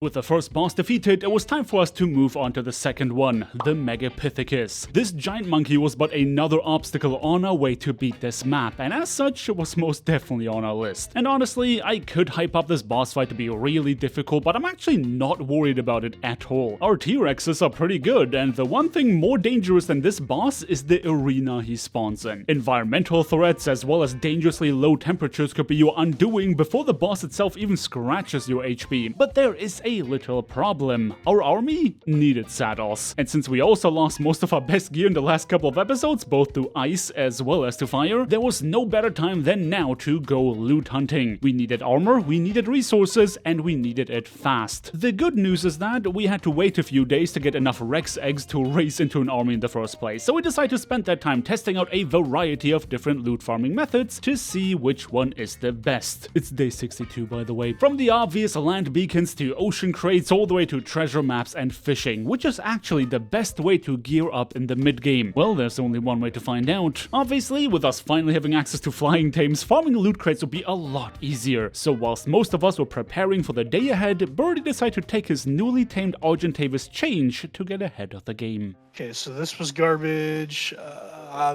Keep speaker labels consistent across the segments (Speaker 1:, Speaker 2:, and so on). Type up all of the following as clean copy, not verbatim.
Speaker 1: With the first boss defeated, it was time for us to move on to the second one, the Megapithecus. This giant monkey was but another obstacle on our way to beat this map, and as such, it was most definitely on our list. And honestly, I could hype up this boss fight to be really difficult, but I'm actually not worried about it at all. Our T-Rexes are pretty good, and the one thing more dangerous than this boss is the arena he spawns in. Environmental threats as well as dangerously low temperatures could be your undoing before the boss itself even scratches your HP. But there is a little problem. Our army needed saddles. And since we also lost most of our best gear in the last couple of episodes, both to ice as well as to fire, there was no better time than now to go loot hunting. We needed armor, we needed resources, and we needed it fast. The good news is that we had to wait a few days to get enough Rex eggs to raise into an army in the first place, so we decided to spend that time testing out a variety of different loot farming methods to see which one is the best. It's day 62, by the way. From the obvious land beacons to ocean crates all the way to treasure maps and fishing, which is actually the best way to gear up in the mid-game. Well, there's only one way to find out. Obviously, with us finally having access to flying tames, farming loot crates would be a lot easier. So whilst most of us were preparing for the day ahead, Birdie decided to take his newly tamed Argentavis change to get ahead of the game.
Speaker 2: Okay, so this was garbage.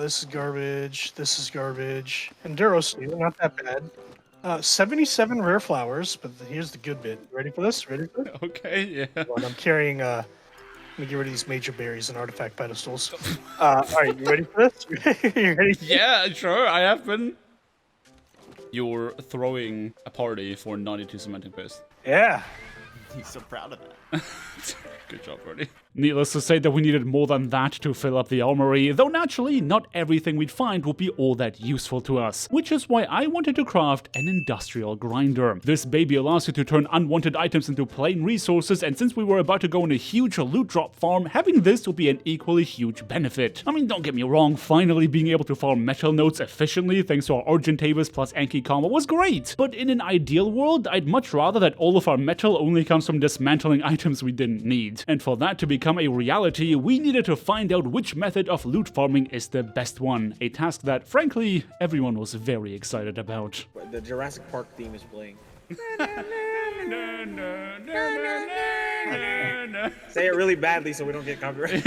Speaker 2: This is garbage. This is garbage. Enduros, not that bad. 77 rare flowers, but here's the good bit. Ready for this? Ready for it?
Speaker 1: Okay, yeah.
Speaker 2: Well, I'm carrying, let me get rid of these major berries and artifact pedestals. Alright, you ready for this? You ready?
Speaker 1: Yeah, sure, I have been. You're throwing a party for 92 cementing paste.
Speaker 2: Yeah.
Speaker 3: He's so proud of that.
Speaker 1: Good job, Birdie. Needless to say that we needed more than that to fill up the armory, though naturally, not everything we'd find would be all that useful to us, which is why I wanted to craft an industrial grinder. This baby allows you to turn unwanted items into plain resources, and since we were about to go on a huge loot drop farm, having this will be an equally huge benefit. I mean, don't get me wrong, finally being able to farm metal nodes efficiently thanks to our Argentavis plus Anki combo was great, but in an ideal world, I'd much rather that all of our metal only comes from dismantling items we didn't need. And for that to become a reality, we needed to find out which method of loot farming is the best one. A task that, frankly, everyone was very excited about.
Speaker 3: The Jurassic Park theme is playing. Say it really badly so we don't get copyrighted.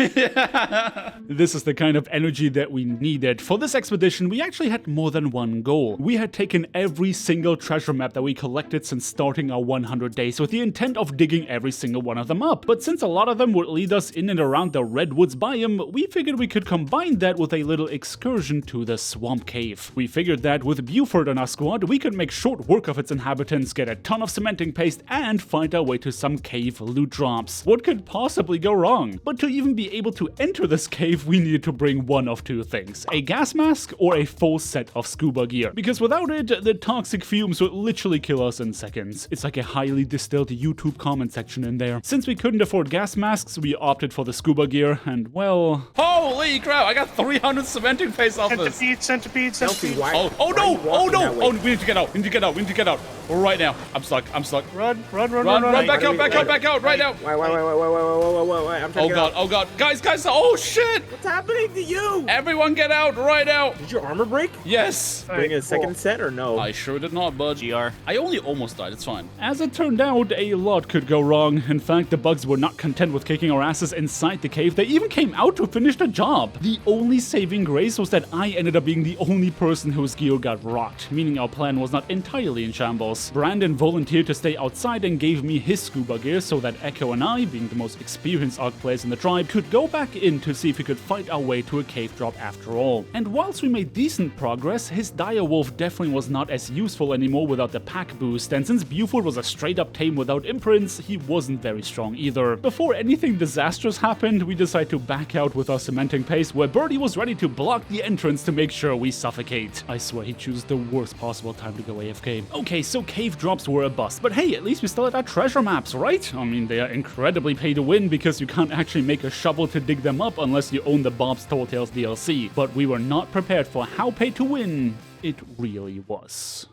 Speaker 1: This is the kind of energy that we needed. For this expedition, we actually had more than one goal. We had taken every single treasure map that we collected since starting our 100 days with the intent of digging every single one of them up. But since a lot of them would lead us in and around the Redwoods biome, we figured we could combine that with a little excursion to the Swamp Cave. We figured that with Buford on our squad, we could make short work of its inhabitants, get a ton of cementing paste, and find our way to some cave loot drops. What could possibly go wrong? But to even be able to enter this cave, we needed to bring one of two things: a gas mask or a full set of scuba gear. Because without it, the toxic fumes would literally kill us in seconds. It's like a highly distilled YouTube comment section in there. Since we couldn't afford gas masks, we opted for the scuba gear, and well... Holy crap, I got 300 cementing paste off this!
Speaker 2: Centipede.
Speaker 1: Oh no! Oh, we need to get out, we need to get out. Right now. I'm stuck.
Speaker 2: Run,
Speaker 1: Back out, right now.
Speaker 3: Wait. I'm trying to get out.
Speaker 1: Oh god. Guys, oh shit!
Speaker 3: What's happening to you?
Speaker 1: Everyone get out right now.
Speaker 3: Did your armor break?
Speaker 1: Yes.
Speaker 3: Bring a second set or no?
Speaker 1: I sure did not, bud.
Speaker 3: GR.
Speaker 1: I only almost died, it's fine. As it turned out, a lot could go wrong. In fact, the bugs were not content with kicking our asses inside the cave. They even came out to finish the job. The only saving grace was that I ended up being the only person whose gear got rot, meaning our plan was not entirely in shambles. Brandon volunteered to stay outside and gave me his scuba gear so that Echo and I, being the most experienced ARK players in the tribe, could go back in to see if we could fight our way to a cave drop after all. And whilst we made decent progress, his direwolf definitely was not as useful anymore without the pack boost, and since Buford was a straight up tame without imprints, he wasn't very strong either. Before anything disastrous happened, we decided to back out with our cementing paste, where Birdie was ready to block the entrance to make sure we suffocate. I swear he chose the worst possible time to go AFK. Okay, so cave drops were a bust, but hey, at least we still had our treasure maps, right? I mean, they are incredibly pay to win because you can't actually make a shovel to dig them up unless you own the Bob's Tall Tales DLC, but we were not prepared for how pay to win it really was.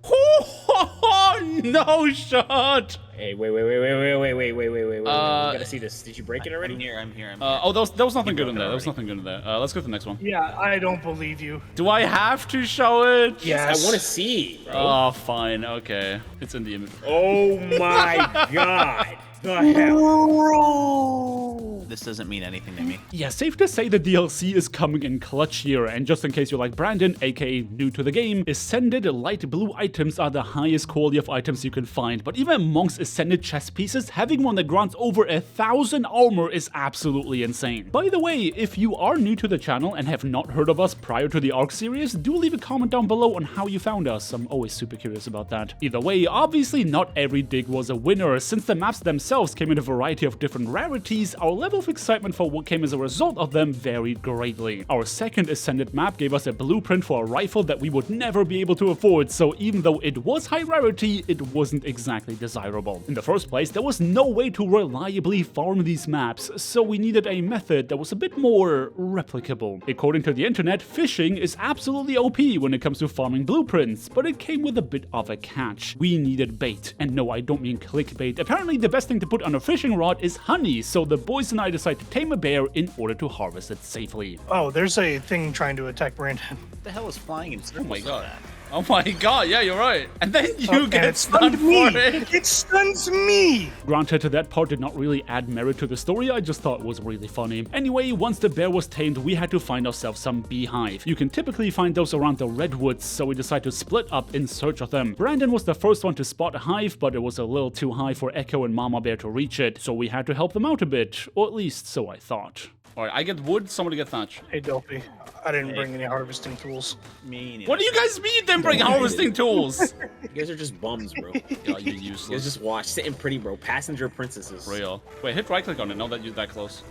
Speaker 1: Oh, no shot!
Speaker 3: Hey, wait. We gotta see this. Did you break it already?
Speaker 4: I'm here.
Speaker 1: Oh, there was nothing good in there. There was nothing good in there. Let's go to the next one.
Speaker 2: Yeah, I don't believe you.
Speaker 1: Do I have to show it?
Speaker 2: Yes.
Speaker 3: I want to see, bro.
Speaker 1: Oh, fine. Okay. It's in the image.
Speaker 3: Oh my god. The hell?
Speaker 4: This doesn't mean anything to me.
Speaker 1: Yeah, safe to say the DLC is coming in clutch here, and just in case you're like Brandon, aka new to the game, Ascended light blue items are the highest quality of items you can find, but even amongst Ascended chest pieces, having one that grants over 1,000 armor is absolutely insane. By the way, if you are new to the channel and have not heard of us prior to the ARK series, do leave a comment down below on how you found us. I'm always super curious about that. Either way, obviously not every dig was a winner. Since the maps themselves came in a variety of different rarities, our level of excitement for what came as a result of them varied greatly. Our second Ascended map gave us a blueprint for a rifle that we would never be able to afford, so even though it was high rarity, it wasn't exactly desirable. In the first place, there was no way to reliably farm these maps, so we needed a method that was a bit more replicable. According to the internet, fishing is absolutely OP when it comes to farming blueprints, but it came with a bit of a catch. We needed bait, and no, I don't mean clickbait. Apparently the best thing to put on a fishing rod is honey, so the boys and I decided to tame a bear in order to harvest it safely.
Speaker 2: Oh, there's a thing trying to attack Brandon.
Speaker 4: What the hell is flying in circles?
Speaker 1: Oh my god.
Speaker 4: Like that?
Speaker 1: Oh my god, yeah, you're right. And then you get
Speaker 2: it
Speaker 1: stunned
Speaker 2: stunned me.
Speaker 1: for it.
Speaker 2: It stuns me.
Speaker 1: Granted, that part did not really add merit to the story, I just thought it was really funny. Anyway, once the bear was tamed, we had to find ourselves some beehive. You can typically find those around the redwoods, so we decided to split up in search of them. Brandon was the first one to spot a hive, but it was a little too high for Echo and Mama Bear to reach it, so we had to help them out a bit, or at least so I thought. Alright, I get wood, somebody get thatch.
Speaker 2: Hey, Dopey. I didn't bring any harvesting tools.
Speaker 4: Me neither.
Speaker 1: What do you guys mean you didn't bring harvesting tools?
Speaker 3: You guys are just bums, bro.
Speaker 1: God, you're
Speaker 3: You guys
Speaker 1: useless.
Speaker 3: just watch. Sitting pretty, bro. Passenger princesses.
Speaker 1: Real. Wait, hit right click on it now that you're that close.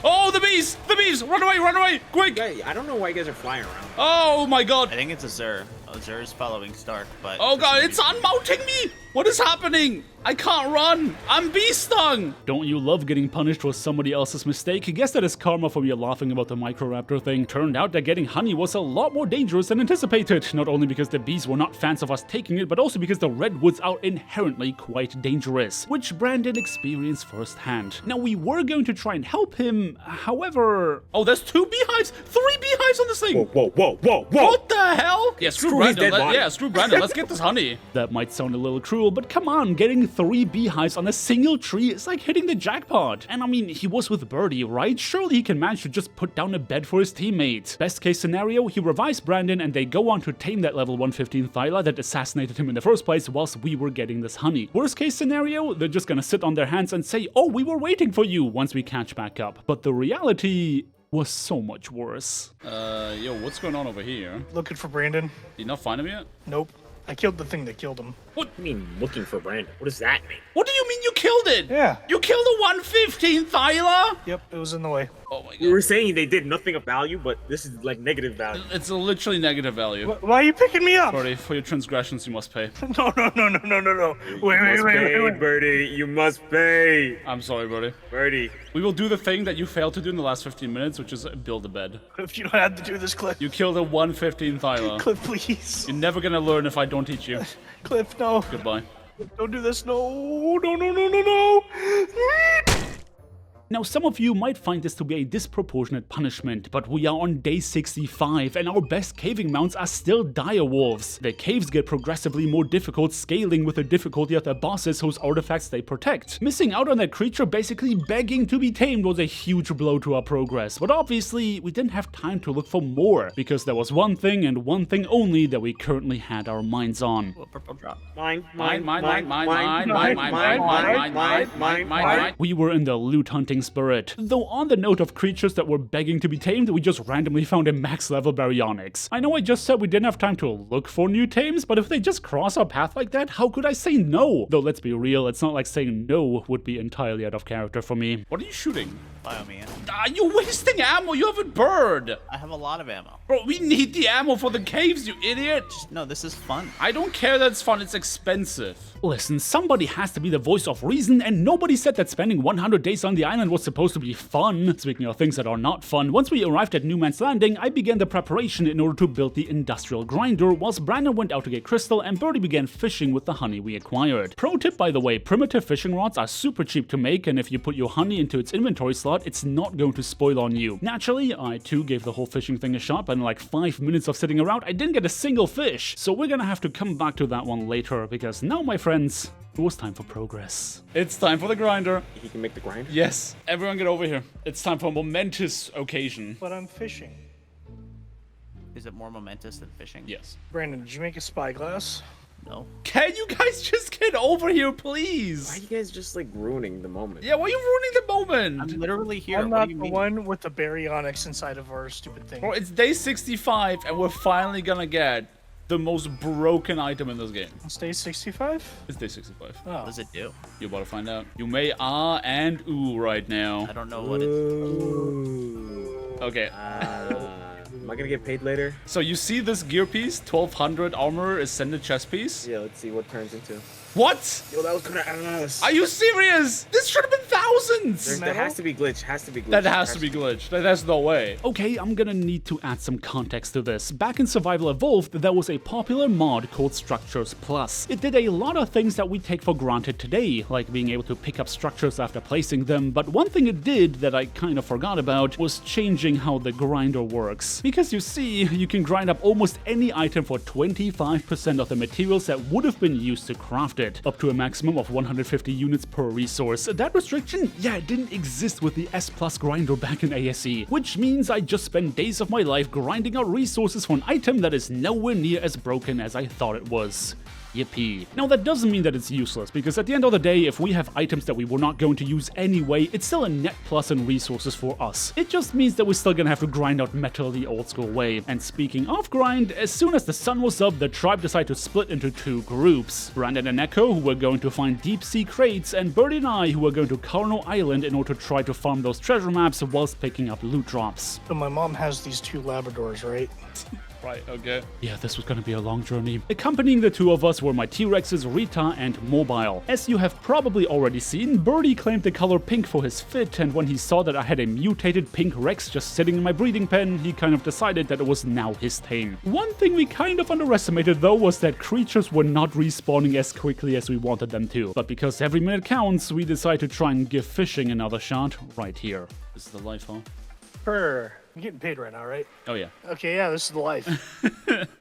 Speaker 1: Oh, the bees! The bees! Run away, quick!
Speaker 3: I don't know why you guys are flying around.
Speaker 1: Oh my god!
Speaker 4: I think it's a Zer. Zer is following Stark, but...
Speaker 1: Oh god, it's unmounting me! What is happening? I can't run! I'm bee stung! Don't you love getting punished for somebody else's mistake? Guess that is karma for me laughing about the Microraptor thing. Turned out that getting honey was a lot more dangerous than anticipated. Not only because the bees were not fans of us taking it, but also because the redwoods are inherently quite dangerous, which Brandon experienced firsthand. Now, we were going to try and help him, however... Oh, there's 2 beehives! 3 beehives on this thing!
Speaker 3: Whoa.
Speaker 1: What the hell? Yeah, screw
Speaker 3: his
Speaker 1: Brandon.
Speaker 3: dead body.
Speaker 1: Yeah, screw Brandon. Let's get this honey. That might sound a little cruel, but come on, getting 3 beehives on a single tree is like hitting the jackpot. And I mean, he was with Birdie, right? Surely he can manage to just put down a bed for his teammate. Best case scenario, he revives Brandon and they go on to tame that level 115 Thyla that assassinated him in the first place whilst we were getting this honey. Worst case scenario, they're just gonna sit on their hands and say, oh, we were waiting for you once we catch back up. But the reality was so much worse. Yo, what's going on over here?
Speaker 2: Looking for Brandon.
Speaker 1: You not find him yet?
Speaker 2: Nope. I killed the thing that killed him.
Speaker 3: What do you mean looking for Brandon? What does that mean?
Speaker 1: What do you mean you killed it?
Speaker 2: Yeah.
Speaker 1: You killed a 115 Thyla?
Speaker 2: Yep, it was in the way.
Speaker 1: Oh my god.
Speaker 3: You were saying they did nothing of value, but this is like negative value.
Speaker 1: It's a literally negative value.
Speaker 2: Why are you picking me up?
Speaker 1: Birdie, for your transgressions, you must pay.
Speaker 2: No. Wait.
Speaker 3: Birdie. You must pay.
Speaker 1: I'm sorry, Birdie.
Speaker 3: Birdie.
Speaker 1: We will do the thing that you failed to do in the last 15 minutes, which is build a bed.
Speaker 2: If you don't have to do this, Cliff.
Speaker 1: You killed a 115 Thyla.
Speaker 2: Cliff, please.
Speaker 1: You're never gonna learn if I don't teach you.
Speaker 2: Cliff, no.
Speaker 1: Goodbye.
Speaker 2: Don't do this. No.
Speaker 1: Now, some of you might find this to be a disproportionate punishment, but we are on day 65 and our best caving mounts are still dire wolves. The caves get progressively more difficult, scaling with the difficulty of the bosses whose artifacts they protect. Missing out on that creature basically begging to be tamed was a huge blow to our progress, but obviously we didn't have time to look for more, because there was one thing and one thing only that we currently had our minds on.
Speaker 4: Oh, purple drop.
Speaker 3: Mine.
Speaker 1: We were in the loot hunting spirit. Though on the note of creatures that were begging to be tamed, we just randomly found a max level baryonyx. I know I just said we didn't have time to look for new tames, but if they just cross our path like that, how could I say no? Though let's be real, it's not like saying no would be entirely out of character for me. What are you shooting?
Speaker 4: Bio me in.
Speaker 1: You're wasting ammo, you have a bird!
Speaker 4: I have a lot of ammo.
Speaker 1: Bro, we need the ammo for the caves, you idiot!
Speaker 4: No, this is fun.
Speaker 1: I don't care that it's fun, it's expensive. Listen, somebody has to be the voice of reason, and nobody said that spending 100 days on the island was supposed to be fun. Speaking of things that are not fun, once we arrived at New Man's Landing, I began the preparation in order to build the industrial grinder, whilst Brandon went out to get crystal and Birdie began fishing with the honey we acquired. Pro tip, by the way, primitive fishing rods are super cheap to make, and if you put your honey into its inventory slot, it's not going to spoil on you. Naturally, I too gave the whole fishing thing a shot, but in like 5 minutes of sitting around, I didn't get a single fish. So we're gonna have to come back to that one later, because now, my friends, it was time for progress. It's time for the grinder.
Speaker 3: He can make the grinder?
Speaker 1: Yes, everyone get over here. It's time for a momentous occasion.
Speaker 2: But I'm fishing.
Speaker 4: Is it more momentous than fishing?
Speaker 1: Yes.
Speaker 2: Brandon, did you make a spyglass?
Speaker 4: No.
Speaker 1: Can you guys just get over here,
Speaker 3: Why are
Speaker 1: please?
Speaker 3: you guys just like ruining the moment?
Speaker 1: Yeah, why are you ruining the moment?
Speaker 4: I'm literally here.
Speaker 2: I'm
Speaker 4: What
Speaker 2: not
Speaker 4: do
Speaker 2: the
Speaker 4: you mean?
Speaker 2: one with the baryonyx inside of our stupid thing.
Speaker 1: Bro, it's day 65, and we're finally gonna get the most broken item in this game.
Speaker 2: Stay 65?
Speaker 1: It's day 65.
Speaker 2: Oh.
Speaker 4: What does it do?
Speaker 1: You're about to find out. You may ah and ooh right now.
Speaker 4: I don't know what it's.
Speaker 3: Ooh.
Speaker 1: Okay.
Speaker 3: Am I gonna get paid later?
Speaker 1: So you see this gear piece, 1200 armor ascended chest piece?
Speaker 3: Yeah, let's see what turns into.
Speaker 1: What?
Speaker 3: Yo, that was kinda ass.
Speaker 1: Are you serious? This should have been thousands!
Speaker 3: There has to be glitch. Has to be glitch.
Speaker 1: That has to be glitched. There's no way. Okay, I'm gonna need to add some context to this. Back in Survival Evolved, there was a popular mod called Structures Plus. It did a lot of things that we take for granted today, like being able to pick up structures after placing them, but one thing it did that I kind of forgot about was changing how the grinder works. Because you see, you can grind up almost any item for 25% of the materials that would have been used to craft it, up to a maximum of 150 units per resource. That restriction, yeah, it didn't exist with the S Plus grinder back in ASE, which means I just spent days of my life grinding out resources for an item that is nowhere near as broken as I thought it was. Yippee. Now that doesn't mean that it's useless, because at the end of the day, if we have items that we were not going to use anyway, it's still a net plus in resources for us. It just means that we're still gonna have to grind out metal the old school way. And speaking of grind, as soon as the sun was up, the tribe decided to split into two groups. Brandon and Echo, who were going to find deep sea crates, and Birdie and I, who were going to Carno Island in order to try to farm those treasure maps whilst picking up loot drops.
Speaker 2: So my mom has these two Labradors, right?
Speaker 1: Right, okay. Yeah, this was gonna be a long journey. Accompanying the two of us were my T-Rexes Rita and Mobile. As you have probably already seen, Birdie claimed the color pink for his fit, and when he saw that I had a mutated pink Rex just sitting in my breeding pen, he kind of decided that it was now his tame. One thing we kind of underestimated though was that creatures were not respawning as quickly as we wanted them to. But because every minute counts, we decided to try and give fishing another shot right here. This is the life, huh?
Speaker 2: I'm getting paid right now, right?
Speaker 1: Oh yeah.
Speaker 2: Okay, yeah, this is the life.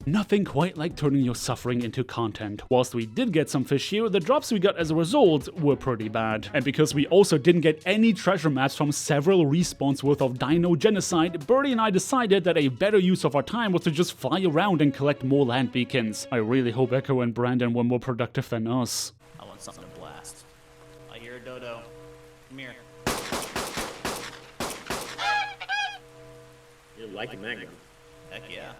Speaker 1: Nothing quite like turning your suffering into content. Whilst we did get some fish here, the drops we got as a result were pretty bad. And because we also didn't get any treasure maps from several respawns worth of dino genocide, Birdie and I decided that a better use of our time was to just fly around and collect more land beacons. I really hope Echo and Brandon were more productive than us.
Speaker 4: I want something to blast. I hear a dodo. Come here.
Speaker 3: You're liking that gun.
Speaker 4: Heck yeah.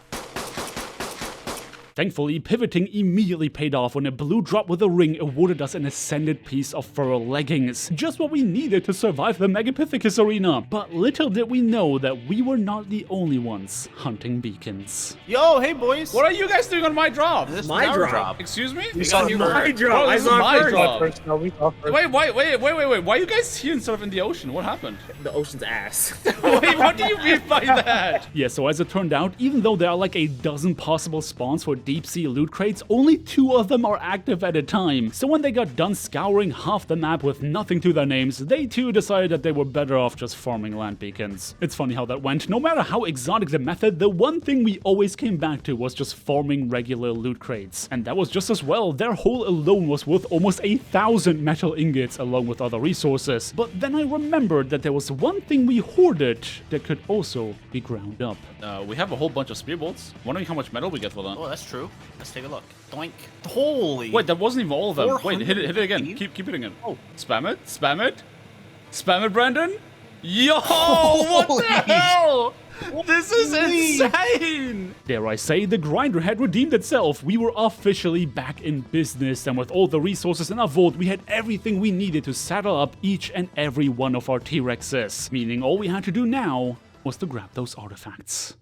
Speaker 1: Thankfully, pivoting immediately paid off when a blue drop with a ring awarded us an ascended piece of fur leggings. Just what we needed to survive the Megapithecus arena. But little did we know that we were not the only ones hunting beacons.
Speaker 4: Yo, hey boys.
Speaker 1: What are you guys doing on my drop?
Speaker 4: This is
Speaker 3: My
Speaker 4: our
Speaker 3: drop.
Speaker 1: Excuse me?
Speaker 4: We got
Speaker 3: My
Speaker 4: hurt.
Speaker 3: drop.
Speaker 1: Oh,
Speaker 3: I
Speaker 1: this is
Speaker 3: saw
Speaker 1: my
Speaker 3: it first.
Speaker 1: drop.
Speaker 2: First, no, we thought first.
Speaker 1: Wait, why are you guys here instead of in the ocean? What happened?
Speaker 3: The ocean's ass.
Speaker 1: Wait, what do you mean by that? Yeah, so as it turned out, even though there are like a dozen possible spawns for deep sea loot crates, only 2 of them are active at a time. So when they got done scouring half the map with nothing to their names, they too decided that they were better off just farming land beacons. It's funny how that went. No matter how exotic the method, the one thing we always came back to was just farming regular loot crates. And that was just as well. Their hole alone was worth almost 1,000 metal ingots along with other resources. But then I remembered that there was one thing we hoarded that could also be ground up. We have a whole bunch of spear bolts. Wondering how much metal we get for that.
Speaker 4: Oh, that's true. Let's take a look. Doink. Holy.
Speaker 1: Wait, that wasn't even all of them. Wait, hit it again.
Speaker 4: 415?
Speaker 1: Keep hitting it. Oh, spam it, spam it. Spam it, Brandon. Yo, what the hell? This is insane! Dare I say, the grinder had redeemed itself. We were officially back in business, and with all the resources in our vault, we had everything we needed to saddle up each and every one of our T-Rexes. Meaning all we had to do now was to grab those artifacts.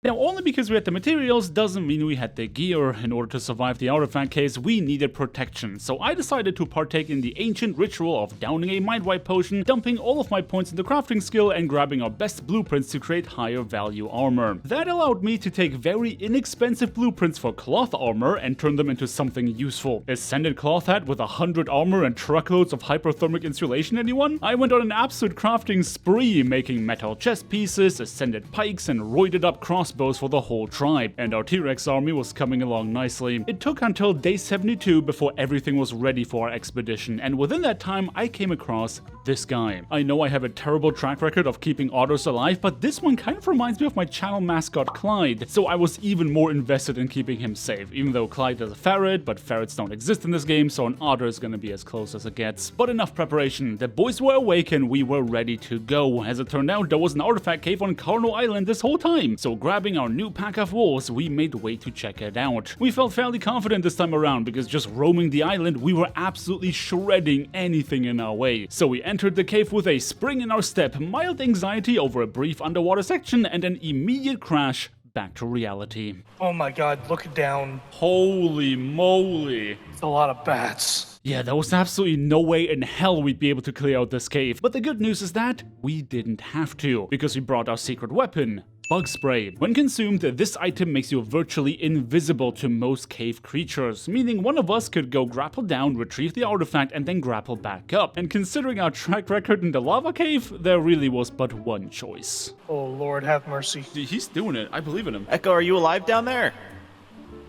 Speaker 1: Now, only because we had the materials doesn't mean we had the gear. In order to survive the artifact case, we needed protection, so I decided to partake in the ancient ritual of downing a mind wipe potion, dumping all of my points into crafting skill, and grabbing our best blueprints to create higher value armor. That allowed me to take very inexpensive blueprints for cloth armor and turn them into something useful. A sanded cloth hat with 100 armor and truckloads of hyperthermic insulation, anyone? I went on an absolute crafting spree, making metal chest pieces, ascended pikes, and roided up crossbows for the whole tribe, and our T-Rex army was coming along nicely. It took until day 72 before everything was ready for our expedition, and within that time I came across this guy. I know I have a terrible track record of keeping otters alive, but this one kind of reminds me of my channel mascot Clyde, so I was even more invested in keeping him safe, even though Clyde is a ferret, but ferrets don't exist in this game, so an otter is gonna be as close as it gets. But enough preparation. The boys were awake and we were ready to go. As it turned out, there was an artifact cave on Carno Island this whole time, so grabbing our new pack of wolves, we made way to check it out. We felt fairly confident this time around because just roaming the island, we were absolutely shredding anything in our way. So we entered the cave with a spring in our step, mild anxiety over a brief underwater section, and an immediate crash back to reality.
Speaker 2: Oh my god, look down.
Speaker 1: Holy moly.
Speaker 2: It's a lot of bats.
Speaker 1: Yeah, there was absolutely no way in hell we'd be able to clear out this cave. But the good news is that we didn't have to, because we brought our secret weapon, bug spray. When consumed, this item makes you virtually invisible to most cave creatures, meaning one of us could go grapple down, retrieve the artifact, and then grapple back up. And considering our track record in the lava cave, there really was but one choice.
Speaker 2: Oh Lord, have mercy.
Speaker 1: Dude, he's doing it. I believe in him.
Speaker 5: Echo, are you alive down there?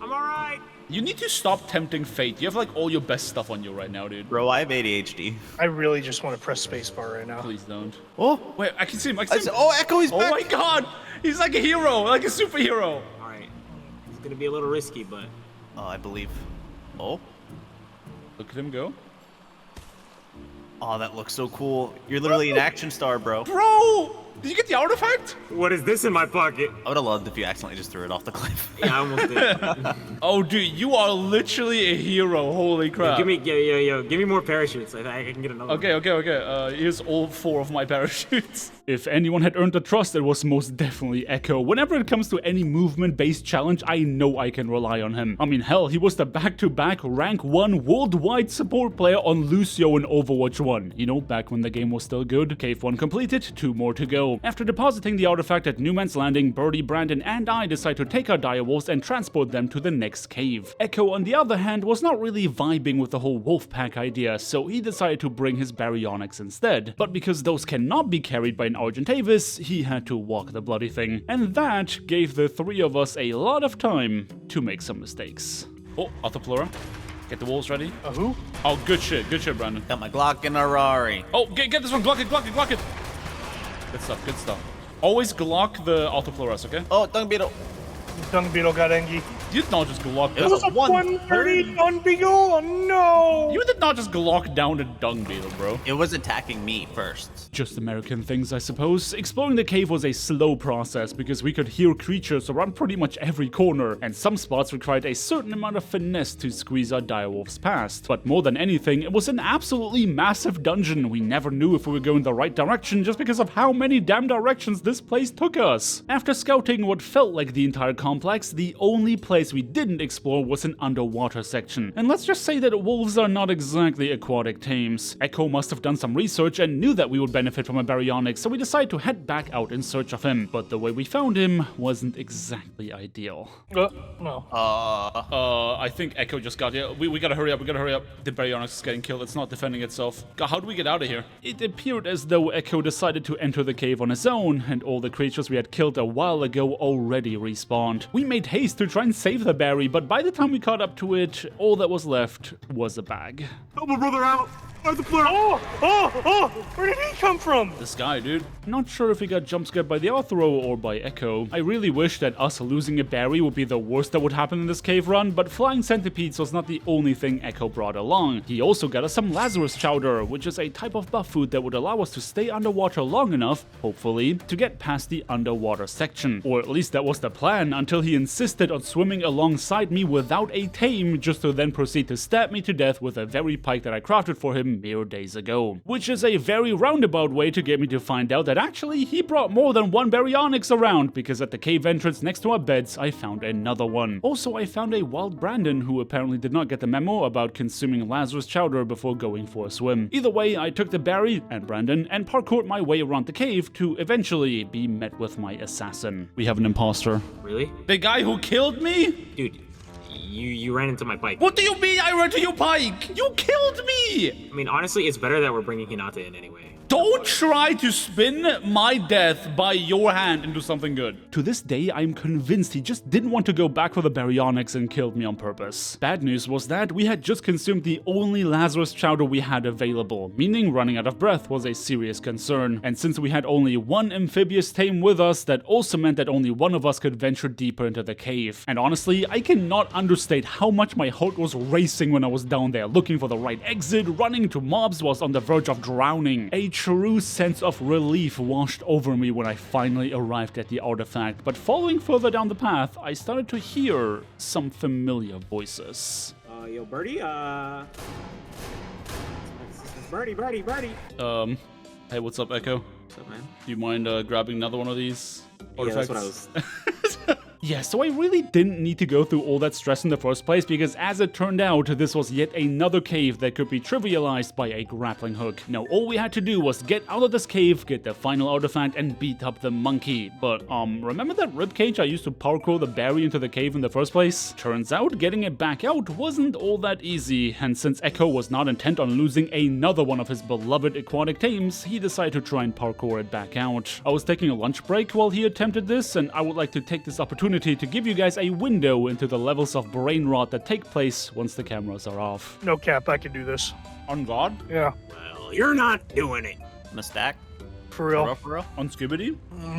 Speaker 4: I'm alright.
Speaker 1: You need to stop tempting fate. You have like all your best stuff on you right now, dude.
Speaker 5: Bro, I have ADHD.
Speaker 2: I really just want to press spacebar right now.
Speaker 1: Please don't.
Speaker 5: Oh,
Speaker 1: Wait, I can see him. I can see him.
Speaker 5: oh, Echo, he's
Speaker 1: Oh
Speaker 5: back.
Speaker 1: my god! He's like a hero, like a superhero.
Speaker 4: Alright. It's gonna be a little risky, but
Speaker 5: Oh, I believe. Oh,
Speaker 1: Look at him go.
Speaker 5: oh, that looks so cool. You're literally an action star, bro.
Speaker 1: Bro! Did you get the artifact?
Speaker 4: what is this in my pocket?
Speaker 5: I would have loved if you accidentally just threw it off the cliff.
Speaker 4: Yeah, I almost did.
Speaker 1: Oh, dude, you are literally a hero. Holy crap.
Speaker 4: Give me, give me more parachutes. I can get another.
Speaker 1: Okay. Here's all 4 of my parachutes. If anyone had earned the trust, it was most definitely Echo. Whenever it comes to any movement-based challenge, I know I can rely on him. I mean, hell, he was the back-to-back rank 1 worldwide support player on Lucio in Overwatch 1. You know, back when the game was still good. Cave 1 completed, 2 more to go. After depositing the artifact at Newman's Landing, Birdie, Brandon, and I decide to take our direwolves and transport them to the next cave. Echo, on the other hand, was not really vibing with the whole wolf pack idea, so he decided to bring his baryonyx instead. But because those cannot be carried by an Argentavis, he had to walk the bloody thing. And that gave the 3 of us a lot of time to make some mistakes. Oh, Arthropleura. Get the wolves ready.
Speaker 2: Who?
Speaker 1: Oh, good shit, Brandon.
Speaker 5: Got my Glock and a Rari.
Speaker 1: Oh, get this one, Glock it. Good stuff. Always Glock the Arthropleurus, okay?
Speaker 5: Oh, dung beetle.
Speaker 2: Dung beetle got Engie.
Speaker 1: You did not just Glock
Speaker 5: It
Speaker 1: down.
Speaker 5: was a
Speaker 2: 130 dung beetle. Oh no!
Speaker 1: You did not just Glock down a dung beetle, bro.
Speaker 5: It was attacking me first.
Speaker 1: Just American things, I suppose. Exploring the cave was a slow process because we could hear creatures around pretty much every corner, and some spots required a certain amount of finesse to squeeze our direwolves past. But more than anything, it was an absolutely massive dungeon. We never knew if we were going the right direction just because of how many damn directions this place took us. After scouting what felt like the entire complex, the only place we didn't explore was an underwater section. And let's just say that wolves are not exactly aquatic tames. Echo must have done some research and knew that we would benefit from a baryonyx, so we decided to head back out in search of him. But the way we found him wasn't exactly ideal.
Speaker 2: No.
Speaker 1: I think Echo just got here. We gotta hurry up, The baryonyx is getting killed, it's not defending itself. God, how do we get out of here? It appeared as though Echo decided to enter the cave on his own, and all the creatures we had killed a while ago already respawned. We made haste to try and save the berry, but by the time we caught up to it, all that was left was a bag.
Speaker 4: Help my brother out.
Speaker 2: Oh! Where did he come from?
Speaker 1: This guy, dude. Not sure if he got jumpscared by the Arthro or by Echo. I really wish that us losing a berry would be the worst that would happen in this cave run, but flying centipedes was not the only thing Echo brought along. He also got us some Lazarus chowder, which is a type of buff food that would allow us to stay underwater long enough, hopefully, to get past the underwater section. Or at least that was the plan, until he insisted on swimming alongside me without a tame, just to then proceed to stab me to death with a very pike that I crafted for him mere days ago. Which is a very roundabout way to get me to find out that actually he brought more than one baryonyx around, because at the cave entrance next to our beds I found another one. Also, I found a wild Brandon who apparently did not get the memo about consuming Lazarus chowder before going for a swim. Either way, I took the Barry and Brandon and parkoured my way around the cave to eventually be met with my assassin. We have an imposter.
Speaker 3: Really?
Speaker 1: The guy who killed me?
Speaker 3: Dude, you ran into my bike.
Speaker 1: What do you mean I ran to your bike? You killed me!
Speaker 3: I mean, honestly, it's better that we're bringing Hinata in anyway.
Speaker 1: Don't try to spin my death by your hand into something good. To this day, I'm convinced he just didn't want to go back for the baryonyx and killed me on purpose. Bad news was that we had just consumed the only Lazarus chowder we had available, meaning running out of breath was a serious concern. And since we had only one amphibious tame with us, that also meant that only one of us could venture deeper into the cave. And honestly, I cannot understate how much my heart was racing when I was down there, looking for the right exit, running into mobs whilst on the verge of drowning. A true sense of relief washed over me when I finally arrived at the artifact, but following further down the path, I started to hear some familiar voices.
Speaker 3: Yo, Birdie, Birdie.
Speaker 1: Hey, what's up, Echo?
Speaker 3: What's up, man?
Speaker 1: Do you mind grabbing another one of these artifacts?
Speaker 3: Yeah, that's what I was...
Speaker 1: Yeah, so I really didn't need to go through all that stress in the first place, because as it turned out, this was yet another cave that could be trivialized by a grappling hook. Now, all we had to do was get out of this cave, get the final artifact, and beat up the monkey. But, remember that ribcage I used to parkour the Barry into the cave in the first place? Turns out, getting it back out wasn't all that easy, and since Echo was not intent on losing another one of his beloved aquatic tames, he decided to try and parkour it back out. I was taking a lunch break while he attempted this, and I would like to take this opportunity to give you guys a window into the levels of brain rot that take place once the cameras are off.
Speaker 2: No cap, I can do this.
Speaker 1: On God?
Speaker 2: Yeah,
Speaker 3: Well, you're not doing it.
Speaker 5: On a stack?
Speaker 2: for real.
Speaker 5: For real?
Speaker 1: On Skibidi?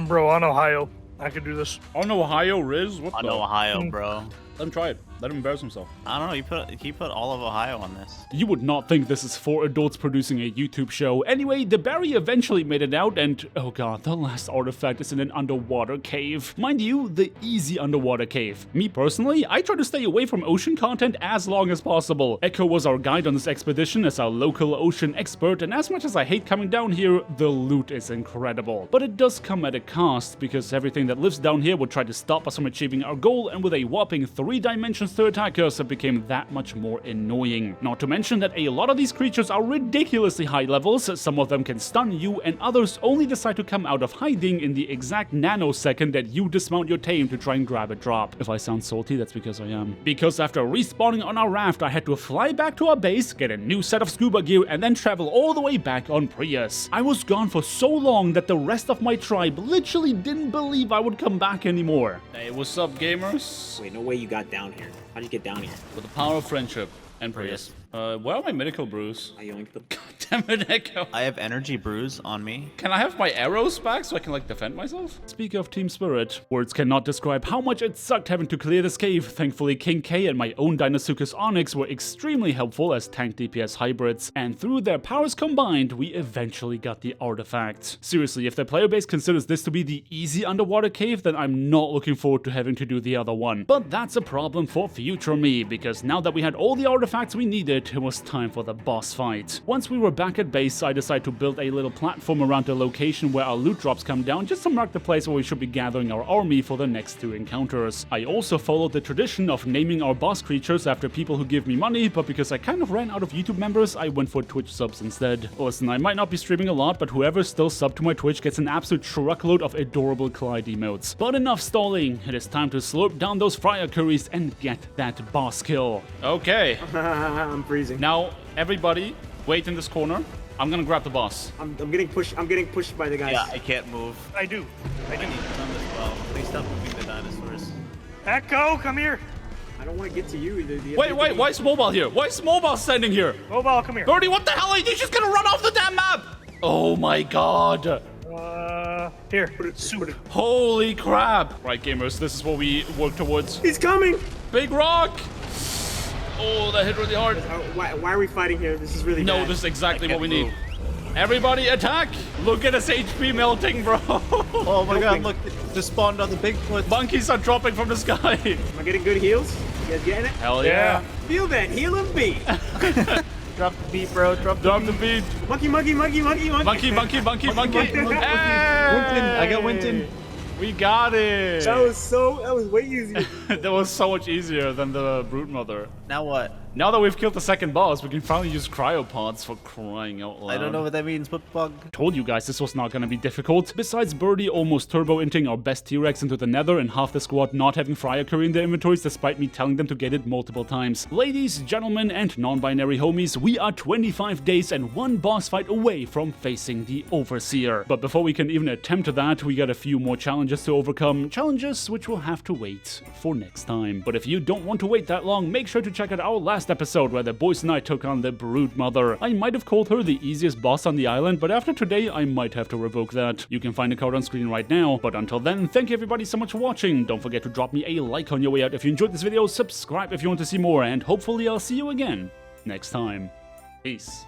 Speaker 2: Bro, on Ohio, I can do this.
Speaker 1: On Ohio, Riz? What
Speaker 5: On
Speaker 1: the?
Speaker 5: Ohio, bro.
Speaker 1: Let him try it. Let him embarrass himself.
Speaker 5: I don't know, he put all of Ohio on this.
Speaker 1: You would not think this is 4 adults producing a YouTube show. Anyway, the Barry eventually made it out, and oh god, the last artifact is in an underwater cave. Mind you, the easy underwater cave. Me personally, I try to stay away from ocean content as long as possible. Echo was our guide on this expedition as our local ocean expert, and as much as I hate coming down here, the loot is incredible. But it does come at a cost, because everything that lives down here would try to stop us from achieving our goal, and with a whopping 3 dimensions to attack us, it became that much more annoying. Not to mention that a lot of these creatures are ridiculously high levels, some of them can stun you, and others only decide to come out of hiding in the exact nanosecond that you dismount your tame to try and grab a drop. If I sound salty, that's because I am. Because after respawning on our raft, I had to fly back to our base, get a new set of scuba gear, and then travel all the way back on Prius. I was gone for so long that the rest of my tribe literally didn't believe I would come back anymore. Hey, what's up, gamers?
Speaker 3: Wait, no way you got down here. How'd you get down here?
Speaker 1: With the power of friendship and Prius. Where are my medical brews?
Speaker 3: I yoinked them.
Speaker 1: Damn it, Echo.
Speaker 5: I have energy brews on me.
Speaker 1: Can I have my arrows back so I can, like, defend myself? Speak of team spirit, words cannot describe how much it sucked having to clear this cave. Thankfully, King K and my own Deinosuchus Onyx were extremely helpful as tank DPS hybrids, and through their powers combined, we eventually got the artifact. Seriously, if the player base considers this to be the easy underwater cave, then I'm not looking forward to having to do the other one. But that's a problem for future me, because now that we had all the artifacts we needed, it was time for the boss fight. Once we were back at base, I decided to build a little platform around the location where our loot drops come down, just to mark the place where we should be gathering our army for the next 2 encounters. I also followed the tradition of naming our boss creatures after people who give me money, but because I kind of ran out of YouTube members, I went for Twitch subs instead. Listen, I might not be streaming a lot, but whoever's still subbed to my Twitch gets an absolute truckload of adorable Clyde emotes. But enough stalling, it is time to slurp down those fryer curries and get that boss kill. Okay.
Speaker 3: I'm freezing.
Speaker 1: Now, everybody, wait in this corner. I'm gonna grab the boss.
Speaker 3: I'm getting pushed. I'm getting pushed by the guys.
Speaker 5: Yeah, I can't move.
Speaker 2: I do.
Speaker 5: I need to done this well. Please stop moving the dinosaurs.
Speaker 2: Echo, come here.
Speaker 3: I don't want to get to you.
Speaker 1: Wait, why is Mobile here? Why is Mobile standing here?
Speaker 2: Mobile, come here.
Speaker 1: Birdie, what the hell are you just gonna run off the damn map? Oh my god.
Speaker 2: Here, put it soup.
Speaker 1: Holy crap. Right, gamers, this is what we work towards.
Speaker 3: He's coming.
Speaker 1: Big rock. Oh, that hit really hard.
Speaker 3: Why are we fighting here? This is really
Speaker 1: No,
Speaker 3: bad.
Speaker 1: this is exactly what we
Speaker 5: move.
Speaker 1: need. Everybody attack! Look at his HP melting, bro.
Speaker 5: Oh my god, look, it just spawned on the Bigfoot.
Speaker 1: Monkeys are dropping from the sky.
Speaker 3: Am I getting good heals? You guys getting it?
Speaker 1: Hell yeah.
Speaker 3: Feel that. Heal him, B.
Speaker 5: Drop the beat, bro. Drop
Speaker 1: the beat.
Speaker 3: Monkey.
Speaker 1: Monkey.
Speaker 5: Winton.
Speaker 1: Hey!
Speaker 5: I got Winton.
Speaker 1: We got it.
Speaker 3: That was way easier.
Speaker 1: That was so much easier than the Brood Mother.
Speaker 5: Now what?
Speaker 1: Now that we've killed the second boss, we can finally use cryopods for crying out loud.
Speaker 5: I don't know what that means, but bug.
Speaker 1: Told you guys this was not gonna be difficult. Besides Birdie almost turbo-inting our best T-Rex into the nether and half the squad not having Fryer Curry in their inventories despite me telling them to get it multiple times. Ladies, gentlemen, and non-binary homies, we are 25 days and 1 boss fight away from facing the Overseer. But before we can even attempt that, we got a few more challenges to overcome. Challenges which will have to wait for next time. But if you don't want to wait that long, make sure to check out our last episode where the boys and I took on the Brood Mother. I might have called her the easiest boss on the island, but after today I might have to revoke that. You can find the code on screen right now, but until then, thank you everybody so much for watching. Don't forget to drop me a like on your way out if you enjoyed this video, subscribe if you want to see more, and hopefully I'll see you again next time. Peace.